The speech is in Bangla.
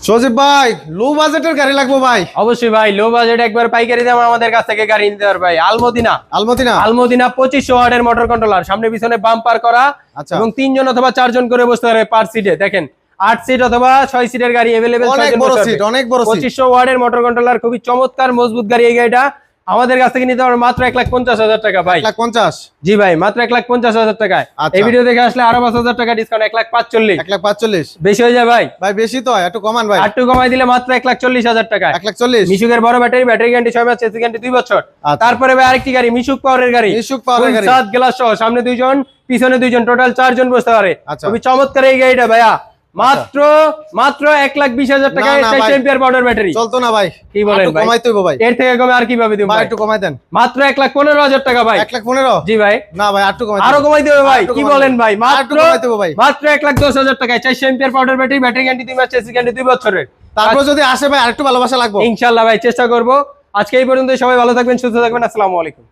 সজীব ভাই লো বাজেটের গাড়ি লাগবে ভাই। অবশ্যই ভাই, লো বাজেট একবার পাইকারি দাম আমাদের কাছ থেকে গাড়ি নিতে পারবে ভাই। আলমদিনা আলমদিনা 2500 ওয়াটের মোটর কন্ট্রোলার, সামনে পিছনে বাম্পার করা আচ্ছা। এবং 3 জন অথবা 4 জন করে বসতে পারবে পার সিটে। দেখেন 8 সিট অথবা 6 সিটের গাড়ি अवेलेबल, অনেক বড় সিট, অনেক বড় সিট। 2500 ওয়াটের মোটর কন্ট্রোলার, খুবই চমৎকার মজবুত গাড়ি। এই গাড়িটা আমাদের কাছ থেকে নিতে পারবে মাত্র 1,50,000 টাকা ভাই। 1,50,000? জি ভাই, মাত্র 1,50,000 টাকায়। এই ভিডিও দেখে আসলে আরো 5,000 টাকা ডিসকাউন্ট, 1,45,000। 1,45,000 বেশি হয়ে যায় ভাই? ভাই বেশি তো, একটু কমান ভাই। একটু কমাই দিলে মাত্র 1,40,000 টাকা। 1,40,000? মিশুকের বড় ব্যাটারি গ্যারান্টি 6 মাস, এসি গ্যারান্টি 2 বছর। আচ্ছা। তারপরে ভাই আরেকটি গাড়ি মিশুক পাওয়ারের গাড়ি, মিশুক পাওয়ারের গাড়ি, 7 গ্লাস সহ, সামনে 2 জন পিছনে 2 জন, টোটাল 4 জন বসতে পারে। আচ্ছা। খুবই চমৎকার এই গাড়িটা ভাইয়া। মাত্র 1,20,000 টাকায় 4 এম্পিয়ার পাউডার ব্যাটারি। চলতো না ভাই? কি বলেন ভাই? কমাই তো ভাই। এর থেকে কমে আর কিভাবে দেব ভাই? ভাই? একটু কমাই দেন। মাত্র 1,15,000 টাকা ভাই। 1,15,000? জি ভাই। না ভাই, একটু কমাই দেন। আরো কমাই দেব ভাই? কি বলেন ভাই? একটু কমাই দেব ভাই। মাত্র 1,10,000 টাকায় 4 এম্পিয়ার পাউডার ব্যাটারি গ্যারান্টি 2 মাস, এসি গ্যারান্টি 2 বছরের। তারপর যদি আসে ভাই আরেকটু ভালোবাসা লাগবে ইনশাআল্লাহ ভাই, চেষ্টা করব। আজকে এই পর্যন্ত, সবাই ভালো থাকবেন, সুস্থ থাকবেন। আসসালামু আলাইকুম।